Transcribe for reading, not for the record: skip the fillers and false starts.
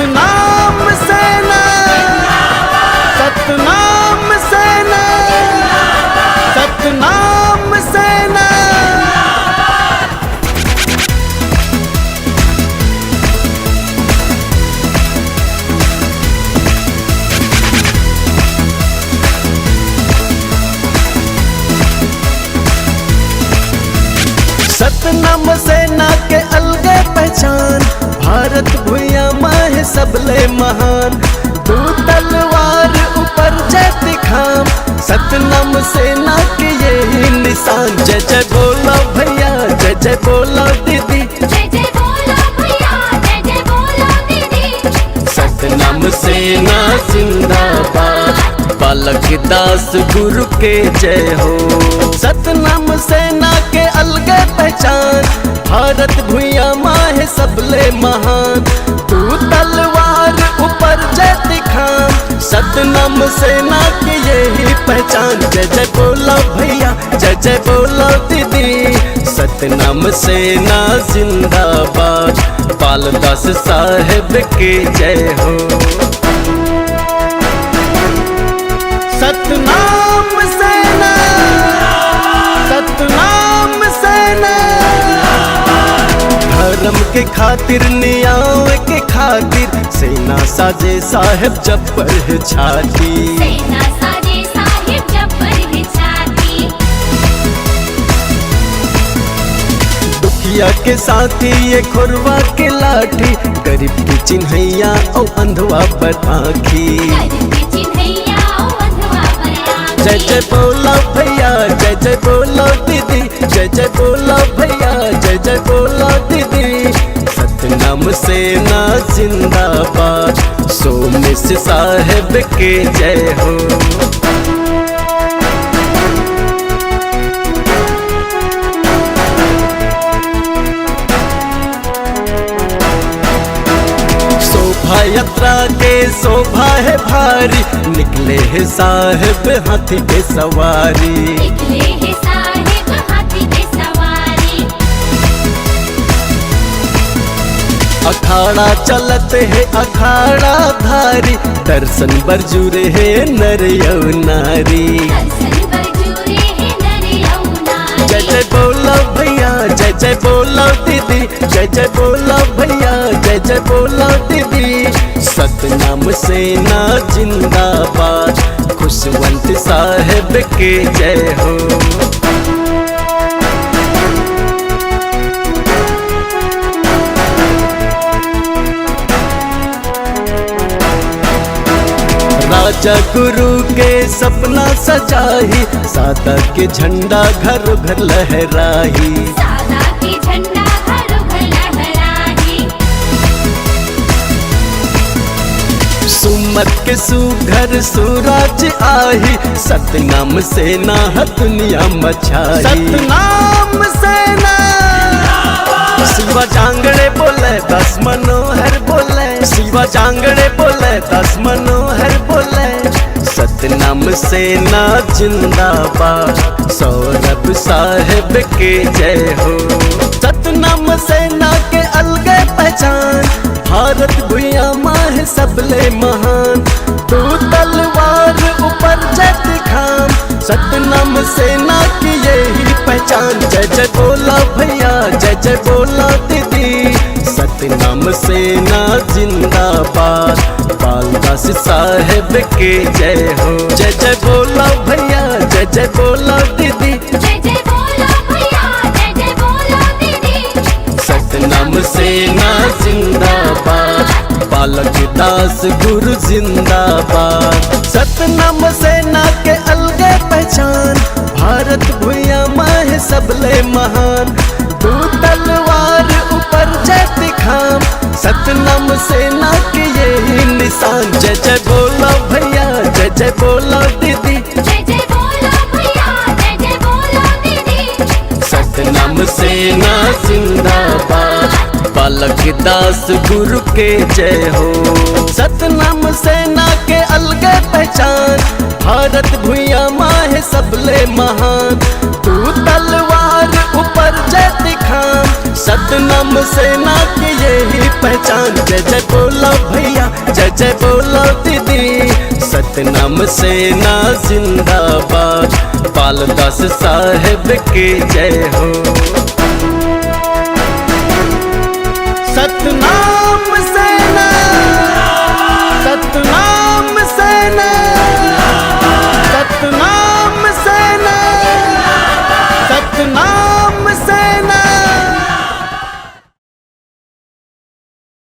सतनाम सेना, सतनाम सेना, सतनाम सेना। सतनाम सेना के अलगे पहचान, भारत भुइयां माहे सबले महान। दो तलवार ऊपर जय दिखाम, सतनाम सेना के यही निशान। जय जय बोलो भैया, जय जय बोलो दीदी, जय जय बोलो भैया, जय जय बोलो दीदी। सतनाम सेना जिंदाबाद, बालक दास गुरु के जय हो। सतनाम सेना के अलगे पहचान, भारत भुइयां माहे सबले महान। तू तलवार ऊपर जय दिखाम, सतनाम सेना की यही पहचान। जय जय बोलो भैया, जय जय बोलो दीदी, सतनाम सेना जिंदाबाद, बालदास साहेब के जय हो। सतनाम सेना, सतनाम सेना। धर्म के खातिर, न्याय के खातिर, सेना साजे साहेब जब्बर है छाती। सेना साजे साहिब जब्बर है छाती। दुखिया के साथी ये खुरवा के लाठी, गरीब की चिन्हैया और अंधवा पर आँखी। गरीब की चिन्हैया और अंधवा पर आँखी। जय जय बोलो भैया, जय जय बोलो दीदी, जय जय बोलो भैया, जय जय बोलो दीदी। सतनाम सेना जिंदाबाद, सोमेश साहेब के जय हो। शोभा यात्रा के शोभा है भारी, निकले है साहेब हाथी पे सवारी। निकले हैं साहिब हाथी पे सवारी। अखाड़ा चलत है अखाड़ा धारी, दर्शन बरजूरे है नर और नारी। दर्शन बरजूरे हैं नर और नारी। जय जय बोलो भैया, जय जय बोलो दीदी, जय जय बोलो भैया, जय जय बोलो दीदी। सतनाम सेना जिंदाबाद, खुशवंत साहेब के जय हो। राजा गुरु के सपना सजाही, सादा के झंडा घर घर लहराही। सादा के झंडा घर घर लहराही। सुमत के सुघर सूरज आही, सतनाम सेना है दुनिया मचाई। सतनाम सेना। शिवा जांगड़े बोले दस मनोहर बोले, शिवा जांगड़े बोले दस मनोहर बोले। सतनाम सेना जिंदाबाद, सौरभ साहेब के जय हो। सतनाम सेना के अलगे पहचान, भारत भुइयां माहे सबले महान। दो तलवार ऊपर जय दिखाम, सतनाम सेना की यही पहचान। जय जय बोलो भैया, जय जय बोलो दीदी, सतनाम सेना जिंदाबाद, बालदास साहेब के जय हो। जय जय बोलो भैया, जय जय बोलो दीदी, जय जय बोलो भैया, जय जय बोलो दीदी। सतनाम सेना जिंदाबाद, बालक दास गुरु जिंदाबाद। सतनाम सेना के अलगे पहचान, भारत भुइयां माहे सबले महान। दो तलवार ऊपर जय दिखाम, सतनाम सेना के यही निशान। जय जय बोलो भैया, जय जय बोलो दीदी, जय जय बोलो भैया, जय जय बोलो दीदी। सतनाम सेना जिंदाबाद, बालक दास गुरु के जय हो। सतनाम सेना के अलगे पहचान, भारत भुइयां माहे सबले महान। तू तलवार ऊपर जय दिखाम, सतनाम सेना की यही पहचान। जय जय बोलो भैया, जय बोलो दीदी। सतनाम सेना जिंदाबाद, बाल दास साहेब की जय हो।